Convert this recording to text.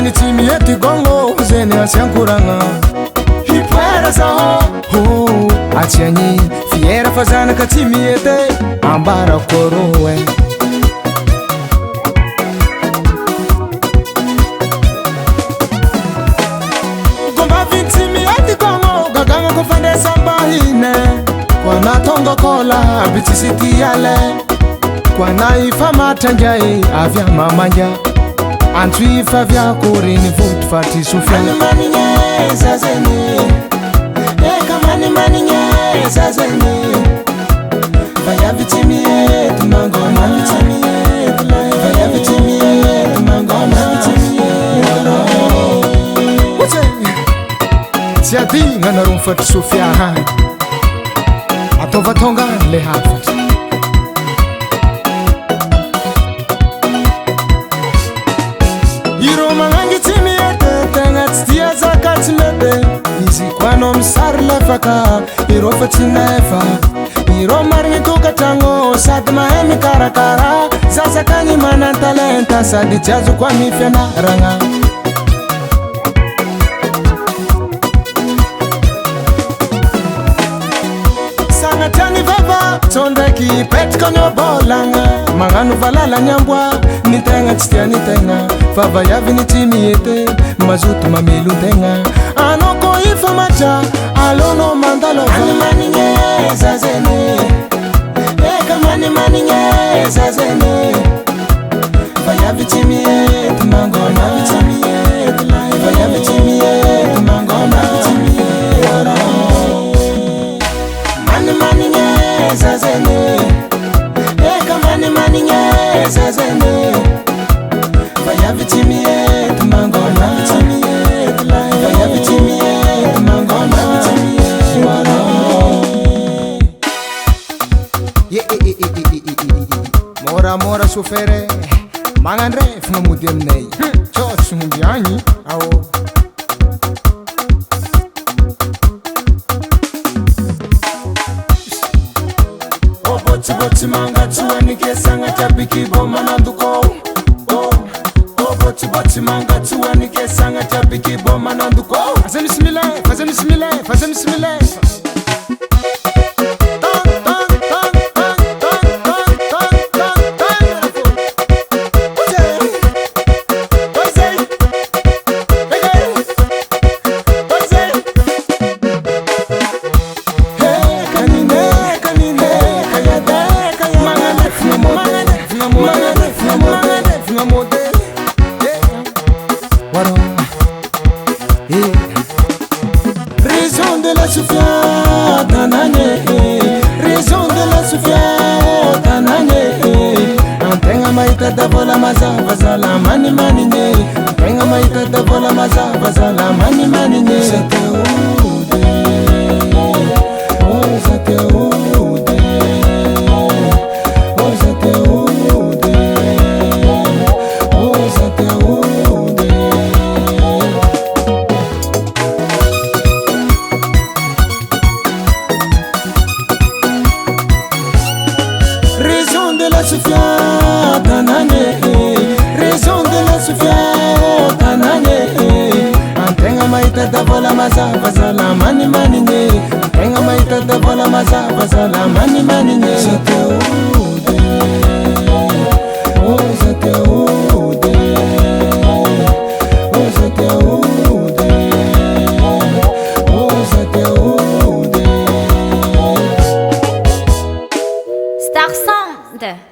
ny tsy mihety gongo zay ny asiankoragna hipoera zaho atsiagny fiera fa zanaka tsy mihety ambarakôro e gombaviny tsy mihety gongo gagagna ko fandesambahine koa natonga kola aby tsisy tiale koa na ifa matrangay avy amamanga antso ifa vyakoriny voto fa ty sofianimanigne zazany eka manimanigny zazany vayavy tsy mihety mangona tsy mihety vayavy tsy mihety mangona tsy mihety tsy adigna nareo mifatry sofia hany ataova le hafatra iro magnangy tsy mihety tegna tsy tia zaka tsy mety izy koa anao misary lefaka iro fa tsy nefa iro marigny tokatragno sady mahay mikarakara zazakagny manan-talenta sady tsy azo koa mifianaragna sanatriagny vava tso ndraiky petraka ny bolagna magnano valalagny amboa ny tegna tsy tiany tegna fa vayaviny tsy mihety mazoto mamelo tegna anao ko ifa matra alonao mandalovanimanigne zazany eka manimanigny zazany vayavy tsy mihety mangona tsy mihety vayavy tsy mihety mangona tsy mihety manimanigny zazany eka manimanigny zazany vayavy tsy mihety mangona tsy mihety vayavy tsy mihety mangona tsy mihety moramora sofere magnandre fagnamody aminay tsô tsy homby agny ao botsibotsy mangatsoanike sagnatrabiky bo manandoko botsibotsy mangatsoanike sagnatrabiky bo manandoko faza misy milay faza misy milay faza misy milay raison de la Sofia tanane raison de la Sofia tanane antegna mahita davola mazava zala manimanine antegna mahita davola mazava zala manimanine zateude oh zateude oh zateude oh zateude raison de la Sofia tanane raison de la Sofia tanane antegna mahita davola mazava zala manimanine antegna mahita davola mazava zala manimanine zateude oh zateude oh zateude oh zateude Star Sound.